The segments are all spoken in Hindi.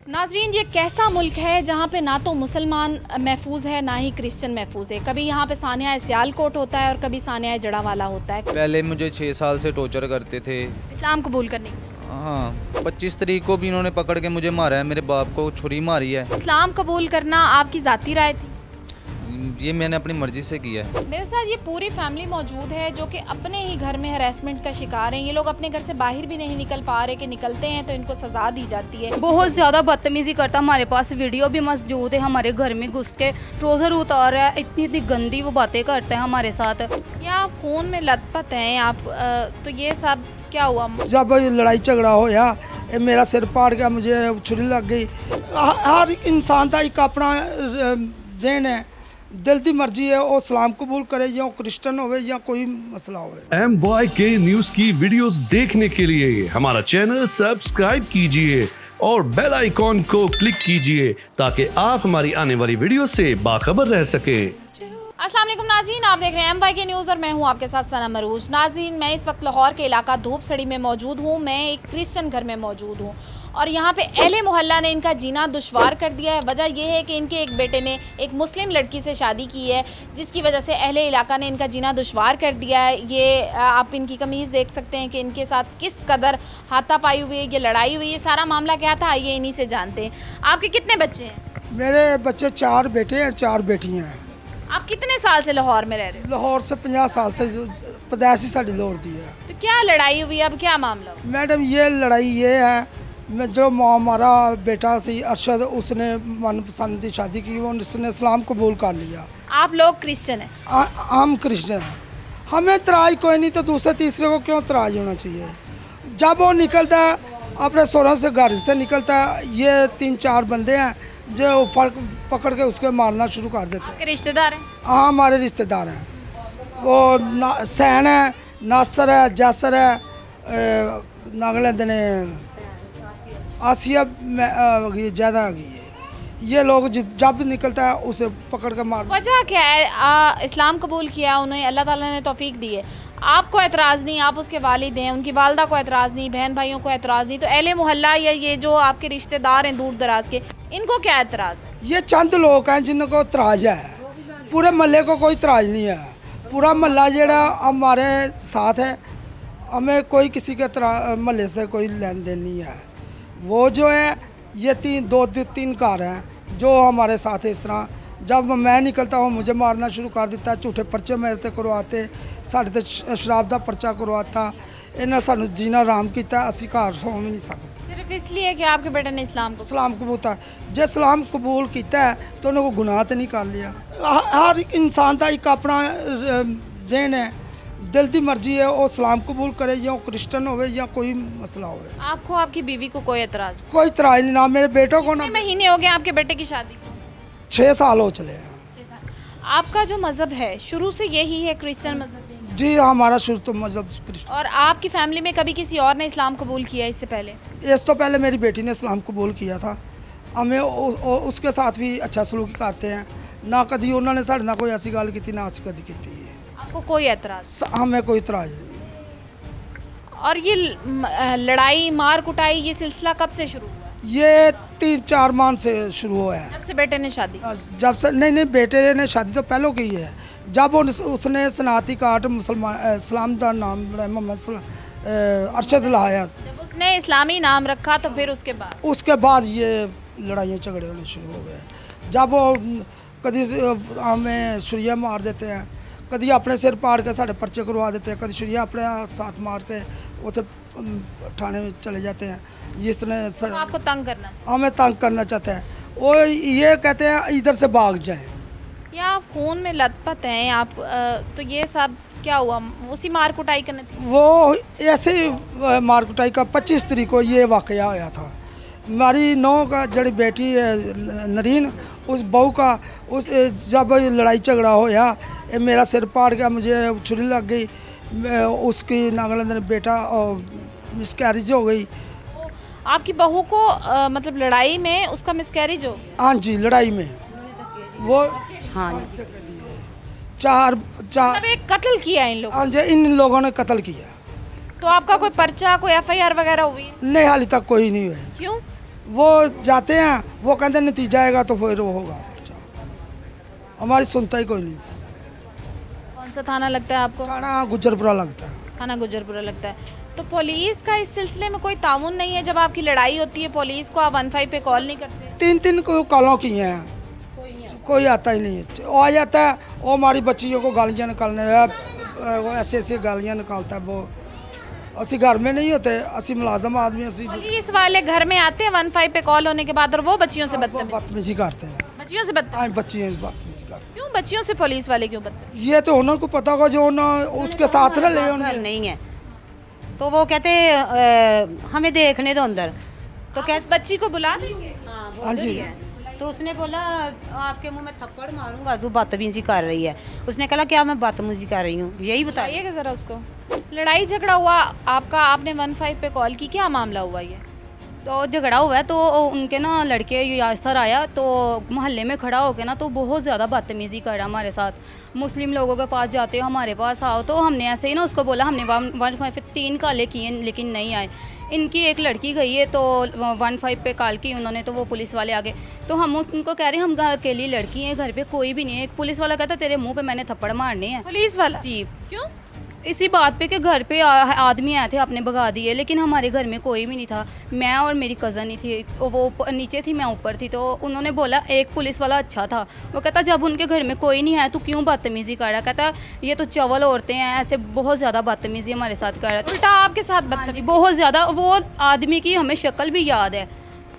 नाजरीन, ये कैसा मुल्क है जहाँ पे ना तो मुसलमान महफूज है ना ही क्रिश्चियन महफूज है। कभी यहाँ पे सानिया सियालकोट होता है और कभी सानिया जड़ावाला होता है। पहले मुझे 6 साल से टॉर्चर करते थे इस्लाम कबूल करने के। हाँ, 25 तारीख को भी इन्होंने पकड़ के मुझे मारा है, मेरे बाप को छुरी मारी है। इस्लाम कबूल करना आपकी ज़ाती राय थी? ये मैंने अपनी मर्जी से किया है। मेरे साथ ये पूरी फैमिली मौजूद है जो कि अपने ही घर में हरासमेंट का शिकार हैं। ये लोग अपने घर से बाहर भी नहीं निकल पा रहे, कि निकलते हैं तो इनको सजा दी जाती है। बहुत ज़्यादा बदतमीजी करता। हमारे पास वीडियो भी मौजूद है, हमारे घर में घुस के ट्राउज़र उतार रहा है, इतनी इतनी गंदी वो बातें करते हैं हमारे साथ। या आप खून में लथपथ हैं आप, तो ये सब क्या हुआ? जब लड़ाई झगड़ा होया, मेरा सिर पाड़ गया, मुझे छुरी लग गई। हर इंसान का एक अपना ज़हन है, दिल की मर्जी है, वो इस्लाम कबूल करे या क्रिश्चियन हो या कोई मसला हो। MYK न्यूज की वीडियोस देखने के लिए हमारा चैनल सब्सक्राइब कीजिए और बेल आइकॉन को क्लिक कीजिए ताकि आप हमारी आने वाली वीडियो से बाखबर रह सके। अस्सलाम वालेकुम नाज़रीन, आप देख रहे हैं MYK न्यूज़ और मैं हूं आपके साथ सना मरूज। नाज़रीन, मैं इस वक्त लाहौर के इलाका धूपसड़ी में मौजूद हूं। मैं एक क्रिश्चियन घर में मौजूद हूं और यहाँ पे अहले मोहल्ला ने इनका जीना दुश्वार कर दिया है। वजह यह है कि इनके एक बेटे ने एक मुस्लिम लड़की से शादी की है, जिसकी वजह से अहले इलाका ने इनका जीना दुश्वार कर दिया है। ये आप इनकी कमीज़ देख सकते हैं कि इनके साथ किस कदर हाथापाई हुई है, ये लड़ाई हुई है। सारा मामला क्या था, ये इन्हीं से जानते हैं। आपके कितने बच्चे हैं? मेरे बच्चे 4 बेटे हैं, 4 बेटियां हैं। आप कितने साल से लाहौर में रह रहे हो? लाहौर से 50 साल से पैदाइश ही साड़ी लाहौर दी है। तो क्या लड़ाई हुई, अब क्या मामला हुआ? मैडम, ये लड़ाई ये है, मैं जो हमारा बेटा सी अरशद, उसने मनपसंद की शादी की, वो उसने इस्लाम कबूल कर लिया। आप लोग क्रिश्चियन हैं? हम क्रिश्चियन हैं। हमें तराज कोई नहीं, तो दूसरे तीसरे को क्यों तराज होना चाहिए? जब वो निकलता है अपने सोरों से, घर से निकलता है, ये 3-4 बंदे हैं जो फर्क पकड़ के उसके मारना शुरू कर देते हैं। रिश्तेदार हैं? हाँ, हमारे रिश्तेदार हैं। वो सैन है, नासर है, जैसर है, नागलैंड ने आसिया ज़्यादा आ गई है। ये लोग जब निकलता है उसे पकड़ कर मार। वजह क्या है? इस्लाम कबूल किया उन्हें, अल्लाह ताला ने तौफीक दी है, आपको एतराज़ नहीं, आप उसके वालिद हैं, उनकी वालदा को एतराज़ नहीं, बहन भाइयों को एतराज़ नहीं, तो अहले मोहल्ला या ये जो आपके रिश्तेदार हैं दूर दराज के, इनको क्या एतराज़ है? ये चंद लोग हैं जिनको तराज है, पूरे महल्ले को कोई तराज नहीं है। पूरा महल्ला जड़ा हमारे साथ है, हमें कोई किसी के महल्ले से कोई लेन देन नहीं है। वो जो है ये 2-3 कार हैं जो हमारे साथ है। इस तरह जब मैं निकलता हूँ मुझे मारना शुरू कर देता, झूठे पर्चे मेरे ते करवाते, साढ़े ते शराब का पर्चा करवाता। इन्हें सानू जीना आराम किया, असी घर सो भी नहीं सकते। सिर्फ इसलिए कि आपके बेटे ने इस्लाम कबूल था। जो इस्लाम कबूल किया है तो उन्होंने गुनाह तो नहीं कर लिया। हर इंसान का एक अपना ज़हन है, दिल की मर्जी है, वो इस्लाम कबूल करे या क्रिश्चियन हो या कोई मसला हो। आपको आपकी बीवी को कोई एतराज़? कोई इतराज़ नहीं, ना मेरे बेटों को। ना महीने हो गए आपके बेटे की शादी को? 6 साल हो चले हैं। 6 साल। आपका जो मज़हब है शुरू से यही है, क्रिश्चियन मज़हब? जी, हमारा शुरू तो मज़हब क्रिश्चियन। और आपकी फैमिली में कभी किसी और ने इस्लाम कबूल किया इससे पहले? इस तो पहले मेरी बेटी ने इस्लाम कबूल किया था। हमें उसके साथ भी अच्छा सलूक करते हैं, ना कभी उन्होंने साढ़े ना कोई ऐसी गल की, ना असी कभी की। आपको कोई एतराज़? हमें कोई इतराज़ नहीं। और ये लड़ाई मार कुटाई ये सिलसिला कब से शुरू हुआ? ये 3-4 माह से शुरू हुआ है। जब से बेटे ने शादी? जब से नहीं, बेटे ने शादी तो पहले की है। जब उसने सनाती काट मुसलमान इस्लाम का नाम मोहम्मद अरशद लाया, जब उसने इस्लामी नाम रखा तो फिर उसके बाद ये लड़ाइयाँ झगड़े होने शुरू हो गए। जब वो कभी हमें छुरियाँ मार देते हैं, कभी अपने सिर पाड़ के साढ़े पर्चे करवा देते हैं, कभी छुरियाँ अपने साथ मार के उसे थाने में चले जाते हैं। इसने तो आपको तंग करना, हमें तंग करना चाहते हैं। वो ये कहते हैं इधर से भाग जाएं। या आप खून में लथपथ हैं आप, तो ये सब क्या हुआ? उसी मार कुटाई करने थी? वो ऐसे ही मार कुटाई का 25 तारीख को ये वाक़या होया था। हमारी नौ का जड़ी बेटी है नरीन, उस बहू का जब लड़ाई झगड़ा होया, मेरा सिर पाड़ गया, मुझे छुरी लग गई, उसकी नागलैंड में बेटा मिसकैरेज हो गई। आपकी बहू को मतलब लड़ाई में उसका मिसकैरेज हो? हाँ जी, लड़ाई में वो हाँ, 4 मतलब एक कत्ल किया इन लोगों? हाँ जी, इन लोगों ने कत्ल किया। तो आपका कोई पर्चा, कोई FIR वगैरह हुई? नहीं, हाल तक कोई नहीं हुआ। क्यों? वो जाते हैं, वो कहते नतीजा आएगा तो फिर वो होगा। हमारी सुनता ही कोई नहीं। कौन सा थाना लगता है आपको? थाना गुजरपुरा लगता है। थाना गुजरपुरा लगता है। तो पुलिस का इस सिलसिले में कोई ताउन नहीं है? जब आपकी लड़ाई होती है पुलिस को आप 15 पे कॉल नहीं करते? 3 कॉलों की हैं, कोई आता ही नहीं है। वो आ जाता है, वो हमारी बच्चियों को गालियाँ निकालने, वो ऐसे गालियाँ निकालता है। वो असी घर में नहीं होते, असी मुलाजम आदमी। असी पुलिस वाले घर में आते हैं 15 पे कॉल होने के बाद और वो बच्चियों से बदतमीजी करते हैं। बच्चियों से बदतमीजी? बच्चियों से बदतमीजी करते हैं। क्यों बच्चियों से पुलिस वाले क्यों बदतमीजी? ये तो उनको पता होगा जो उसके साथ रहे नहीं है, तो वो कहते हमें देखने दो अंदर। तो क्या बच्ची को बुला देंगे? हाँ जी। तो उसने बोला आपके मुंह में थप्पड़ मारूंगा, तू बदतमीजी कर रही है। उसने कहा क्या मैं बदतमीजी कर रही हूँ, यही बताइएगा जरा उसको। लड़ाई झगड़ा हुआ आपका, आपने 15 पे कॉल की, क्या मामला हुआ ये? तो झगड़ा हुआ है, तो उनके ना लड़के यासर आया तो मोहल्ले में खड़ा होकर ना तो बहुत ज़्यादा बदतमीज़ी कर रहा हमारे साथ। मुस्लिम लोगों के पास जाते हो हमारे पास आओ, तो हमने ऐसे ही ना उसको बोला, हमने 3 काले किए लेकिन नहीं आए। इनकी एक लड़की गई है तो 15 पे कॉल की उन्होंने, तो वो पुलिस वाले आ गए। तो हम उनको कह रहे हैं हम अकेली लड़की हैं, घर पे कोई भी नहीं है। एक पुलिस वाला कहता तेरे मुंह पे मैंने थप्पड़ मारने हैं। पुलिस वाला? जी। क्यों? इसी बात पे कि घर पे आदमी आए थे, आपने भगा दिए, लेकिन हमारे घर में कोई भी नहीं था। मैं और मेरी कज़न ही थी, वो नीचे थी, मैं ऊपर थी। तो उन्होंने बोला, एक पुलिस वाला अच्छा था, वो कहता जब उनके घर में कोई नहीं है तो क्यों बदतमीज़ी कर रहा। कहता ये तो चवल औरतें हैं, ऐसे बहुत ज़्यादा बदतमीज़ी हमारे साथ कर रहा है। उल्टा आपके साथ बदतमीज़ी? बहुत ज़्यादा। वो आदमी की हमें शक्ल भी याद है,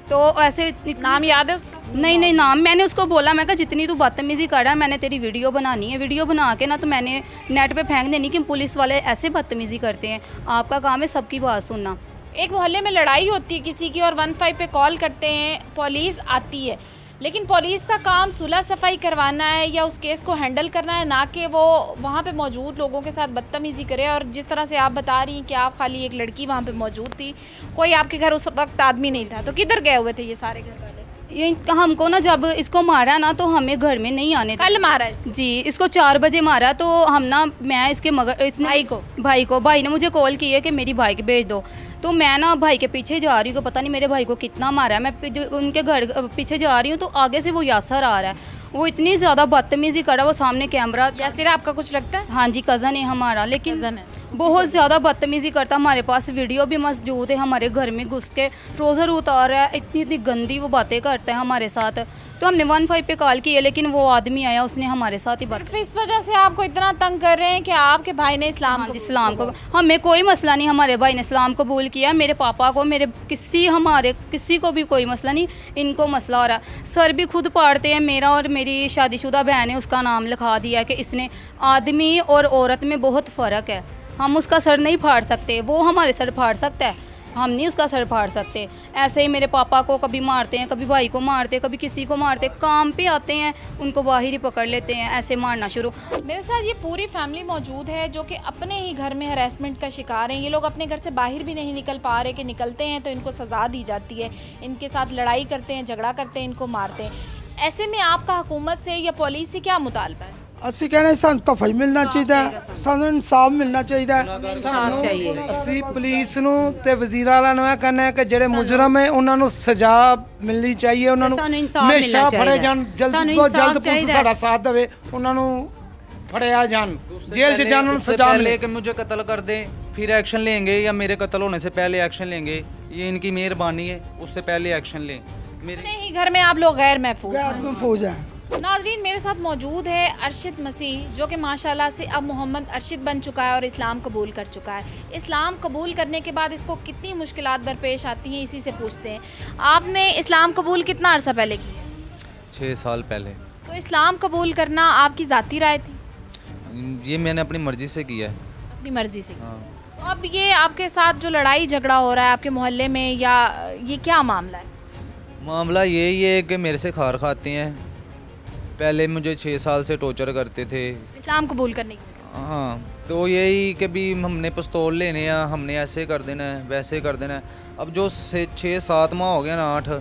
तो ऐसे नाम याद है उसका? नहीं नाम मैंने उसको बोला, मैं कहा जितनी तू बदतमीजी कर रहा है मैंने तेरी वीडियो बनानी है, वीडियो बना के ना तो मैंने नेट पे फेंक देनी कि पुलिस वाले ऐसे बदतमीजी करते हैं। आपका काम है सबकी बात सुनना। एक मोहल्ले में लड़ाई होती है किसी की और 15 पे कॉल करते हैं, पुलिस आती है, लेकिन पुलिस का काम सुलह सफाई करवाना है या उस केस को हैंडल करना है, ना कि वो वहाँ पे मौजूद लोगों के साथ बदतमीज़ी करे। और जिस तरह से आप बता रही हैं कि आप खाली एक लड़की वहाँ पे मौजूद थी, कोई आपके घर उस वक्त आदमी नहीं था, तो किधर गए हुए थे ये सारे घर वाले? ये हमको ना जब इसको मारा ना तो हमें घर में नहीं आने कल मारा इसको? जी, इसको 4 बजे मारा। तो हम ना मैं इसके भाई ने मुझे कॉल की है कि मेरी भाई के भेज दो। तो मैं ना भाई के पीछे जा रही हूँ, पता नहीं मेरे भाई को कितना मारा है। मैं उनके घर पीछे जा रही हूँ तो आगे से वो यासर आ रहा है, वो इतनी ज़्यादा बदतमीज़ी कर रहा है। वो सामने कैमरा। यासर आपका कुछ लगता है? हाँ जी, कज़न है हमारा, लेकिन बहुत ज़्यादा बदतमीज़ी करता। हमारे पास वीडियो भी मौजूद है, हमारे घर में घुस के ट्राउज़र उतार रहा है, इतनी गंदी वो बातें करता है हमारे साथ। तो हमने 15 पे कॉल की है, लेकिन वो आदमी आया, उसने हमारे साथ ही बात। इस वजह से आपको इतना तंग कर रहे हैं कि आपके भाई ने इस्लाम को हमें कोई मसला नहीं, हमारे भाई ने इस्लाम कबूल किया। मेरे पापा को, मेरे किसी को भी कोई मसला नहीं, इनको मसला हो रहा है। सर भी खुद पाड़ते हैं, मेरा और मेरी शादीशुदा बहन है उसका नाम लिखा दिया कि इसने। आदमी और औरत में बहुत फ़र्क है, हम उसका सर नहीं फाड़ सकते, वो हमारे सर फाड़ सकता है, हम नहीं उसका सर फाड़ सकते। ऐसे ही मेरे पापा को कभी मारते हैं, कभी भाई को मारते हैं, कभी किसी को मारते हैं। काम पे आते हैं उनको बाहर ही पकड़ लेते हैं, ऐसे मारना शुरू। मेरे साथ ये पूरी फैमिली मौजूद है जो कि अपने ही घर में हरासमेंट का शिकार हैं। ये लोग अपने घर से बाहर भी नहीं निकल पा रहे, कि निकलते हैं तो इनको सज़ा दी जाती है, इनके साथ लड़ाई करते हैं, झगड़ा करते हैं, इनको मारते हैं। ऐसे में आपका हुकूमत से या पुलिस से क्या मुतालबा है? ਅਸੀਂ ਕਹਿੰਦੇ ਸਾਨੂੰ ਤਫਾਈ ਮਿਲਣਾ ਚਾਹੀਦਾ, ਸਾਨੂੰ ਇਨਸਾਫ ਮਿਲਣਾ ਚਾਹੀਦਾ। ਅਸੀਂ ਪੁਲਿਸ ਨੂੰ ਤੇ ਵਜ਼ੀਰਾਂ ਵਾਲਿਆਂ ਨੂੰ ਇਹ ਕਹਿੰਦੇ ਆ ਕਿ ਜਿਹੜੇ ਮੁਜਰਮ ਹੈ ਉਹਨਾਂ ਨੂੰ ਸਜ਼ਾ ਮਿਲਣੀ ਚਾਹੀਏ, ਉਹਨਾਂ ਨੂੰ ਹਮੇਸ਼ਾ ਫੜੇ ਜਾਣ, ਜਲਦ ਤੋਂ ਜਲਦ ਪੁਲਿਸ ਸਾਡਾ ਸਾਥ ਦੇਵੇ, ਉਹਨਾਂ ਨੂੰ फड़िया जान, जेल से जान, सजा मिले कि मुझे कत्ल कर दे फिर एक्शन लेंगे, या मेरे कत्ल होने से पहले एक्शन लेंगे, ये इनकी मेहरबानी है, उससे पहले एक्शन लें। मेरे ही घर में आप लोग गैर महफूज हैं। नाज़रीन, मेरे साथ मौजूद है अरशद मसीह, जो कि माशाल्लाह से अब मोहम्मद अरशद बन चुका है और इस्लाम कबूल कर चुका है। इस्लाम कबूल करने के बाद इसको कितनी मुश्किलात दरपेश आती हैं, इसी से पूछते हैं। आपने इस्लाम कबूल कितना अर्सा पहले किया? 6 साल पहले। तो इस्लाम कबूल करना आपकी ज़ाती राय थी? ये मैंने अपनी मर्ज़ी से किया है। अपनी मर्ज़ी से? हाँ। तो अब ये आपके साथ जो लड़ाई झगड़ा हो रहा है आपके मोहल्ले में, या ये क्या मामला है? मामला यही है कि मेरे से खार खाते हैं, पहले मुझे 6 साल से टॉर्चर करते थे इस्लाम कबूल करने की। हाँ, तो यही कि भी हमने पिस्तौल लेने हैं, हमने ऐसे कर देना है, वैसे कर देना है। अब जो 6-7 माह हो गया ना, 8,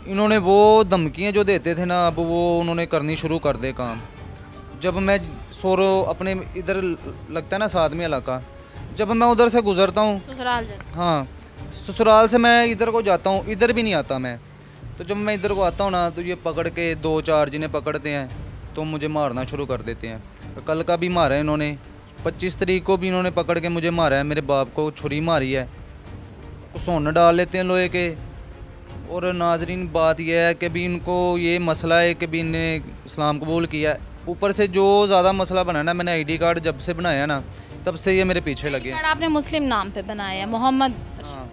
इन्होंने वो धमकियाँ जो देते थे ना, अब वो उन्होंने करनी शुरू कर दे काम। जब मैं सोरो अपने इधर लगता है ना साथ में इलाका, जब मैं उधर से गुजरता हूँ, ससुराल, हाँ ससुराल से मैं इधर को जाता हूँ, इधर भी नहीं आता मैं, तो जब मैं इधर को आता हूँ ना तो ये पकड़ के 2-4 जिन्हें पकड़ते हैं तो मुझे मारना शुरू कर देते हैं। तो कल का भी मारा है इन्होंने, 25 तारीख को भी इन्होंने पकड़ के मुझे मारा है, मेरे बाप को छुरी मारी है, सोन डाल लेते हैं लोहे के। और नाजरीन बात यह है कि भी इनको ये मसला है कि भी इन्हें इस्लाम कबूल किया है। ऊपर से जो ज़्यादा मसला बना ना, मैंने ID कार्ड जब से बनाया ना तब से ये मेरे पीछे लगे हैं। आपने मुस्लिम नाम पे बनाया है, मोहम्मद। हाँ,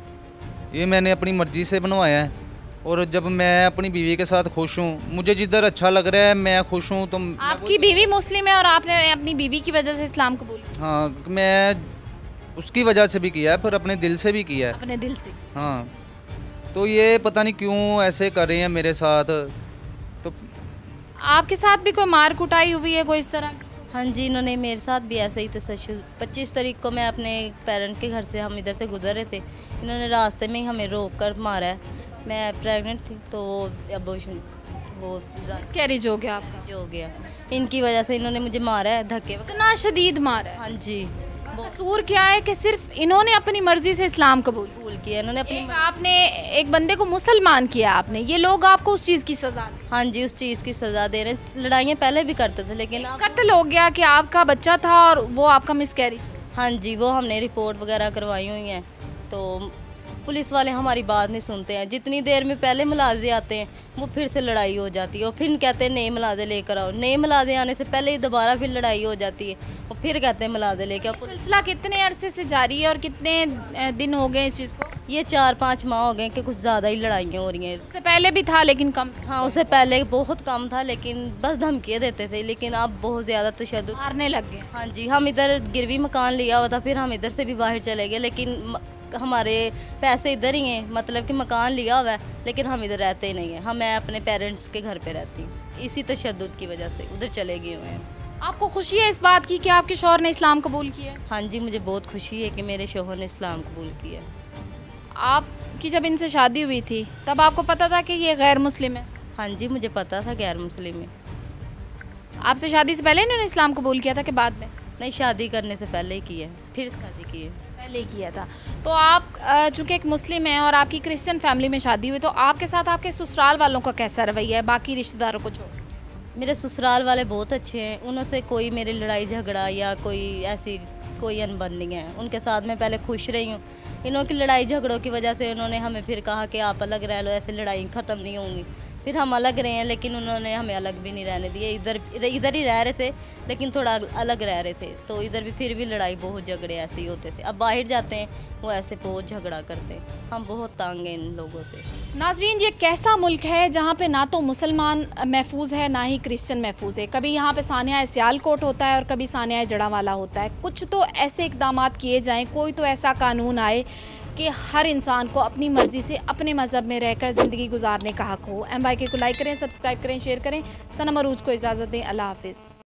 ये मैंने अपनी मर्ज़ी से बनवाया है। और जब मैं अपनी बीवी के साथ खुश हूँ, मुझे जिधर अच्छा लग रहा है मैं खुश हूँ। तो आपकी बीवी मुस्लिम है और आपने अपनी बीवी की वजह से इस्लाम कबूल किया? हाँ, मैं उसकी वजह से भी किया है पर अपने दिल से भी किया है। अपने दिल से? हाँ, तो ये पता नहीं क्यों ऐसे कर रहे हैं मेरे साथ। तो आपके साथ भी कोई मार कुटाई हुई है कोई इस तरह? हाँ जी, इन्होंने मेरे साथ भी ऐसे ही तशद्दुद। 25 तारीख को मैं अपने पेरेंट के घर से, हम इधर से गुजर रहे थे, इन्होंने रास्ते में ही हमें रोक कर मारा है। मैं प्रेग्नेंट थी तो अबॉर्शन वो मिसकैरेज हो गया आपका? जो हो गया, इनकी वजह से इन्होंने मुझे मारा है, धक्के। इतना शदीद मारा है? हाँ जी। कसूर क्या है कि सिर्फ इन्होंने अपनी मर्जी से इस्लाम कबूल किया? इन्होंने अपनी आपने एक बंदे को मुसलमान किया आपने, ये लोग आपको उस चीज़ की सज़ा? हाँ जी, उस चीज़ की सज़ा दे रहे। लड़ाइयाँ पहले भी करते थे लेकिन कत्ल हो गया कि आपका बच्चा था और वो आपका मिसकैरेज? हाँ जी, वो हमने रिपोर्ट वगैरह करवाई हुई हैं। तो पुलिस वाले हमारी बात नहीं सुनते हैं। जितनी देर में पहले मुलाजे आते हैं वो फिर से लड़ाई हो जाती है और फिर कहते हैं नए मुलाजे लेकर आओ। नए मुलाजे आने से पहले ही दोबारा फिर लड़ाई हो जाती है और फिर कहते हैं मुलाजे लेकर आओ। सिलसिला कितने अरसे से जारी है और कितने दिन हो गए इस चीज़ को? ये 4-5 माह हो गए कि कुछ ज़्यादा ही लड़ाइयाँ हो रही हैं। उससे पहले भी था लेकिन कम? हाँ, उससे पहले बहुत कम था लेकिन बस धमकियाँ देते थे, लेकिन अब बहुत ज़्यादा तशद्दुद मारने लग गए। हाँ जी, हम इधर गिरवी मकान लिया हुआ था, फिर हम इधर से भी बाहर चले गए, लेकिन हमारे पैसे इधर ही हैं, मतलब कि मकान लिया हुआ है लेकिन हम इधर रहते ही नहीं हैं। मैं अपने पेरेंट्स के घर पे रहती हूँ, इसी तशद्दुद की वजह से उधर चले गए हुए हैं। आपको खुशी है इस बात की कि आपके शौहर ने इस्लाम कबूल किया? हाँ जी, मुझे बहुत खुशी है कि मेरे शौहर ने इस्लाम कबूल किया। आपकी जब इनसे शादी हुई थी तब आपको पता था कि ये गैर मुस्लिम है? हाँ जी, मुझे पता था गैर मुस्लिम है। आपसे शादी से पहले इन्होंने इस्लाम कबूल किया था कि बाद में? नहीं, शादी करने से पहले ही किया, फिर शादी की है। पहले किया था। तो आप चूँकि एक मुस्लिम हैं और आपकी क्रिश्चियन फैमिली में शादी हुई, तो आपके साथ आपके ससुराल वालों का कैसा रवैया है बाकी रिश्तेदारों को छोड़? मेरे ससुराल वाले बहुत अच्छे हैं, उनसे कोई मेरी लड़ाई झगड़ा या कोई ऐसी कोई अनबन नहीं है। उनके साथ मैं पहले खुश रही हूँ। इन्हों की लड़ाई झगड़ों की वजह से उन्होंने हमें फिर कहा कि आप अलग रह लो, ऐसे लड़ाई ख़त्म नहीं होंगी। फिर हम अलग रहे हैं लेकिन उन्होंने हमें अलग भी नहीं रहने दिए। इधर ही रह रहे थे लेकिन थोड़ा अलग रह रहे थे, तो इधर भी फिर भी लड़ाई बहुत झगड़े ऐसे ही होते थे। अब बाहर जाते हैं वो ऐसे बहुत झगड़ा करते हैं। हम बहुत तंग हैं इन लोगों से। नाजरीन, ये कैसा मुल्क है जहाँ पे ना तो मुसलमान महफूज है ना ही क्रिश्चियन महफूज है। कभी यहाँ पे सानिया सियालकोट होता है और कभी सानिया जड़ावाला होता है। कुछ तो ऐसे इकदाम किए जाएँ, कोई तो ऐसा कानून आए कि हर इंसान को अपनी मर्ज़ी से अपने मज़हब में रहकर ज़िंदगी गुजारने का हक़ हो। MYK को लाइक करें, सब्सक्राइब करें, शेयर करें। सनम अरूज को इजाज़त दें। अल्लाह हाफ़िज़।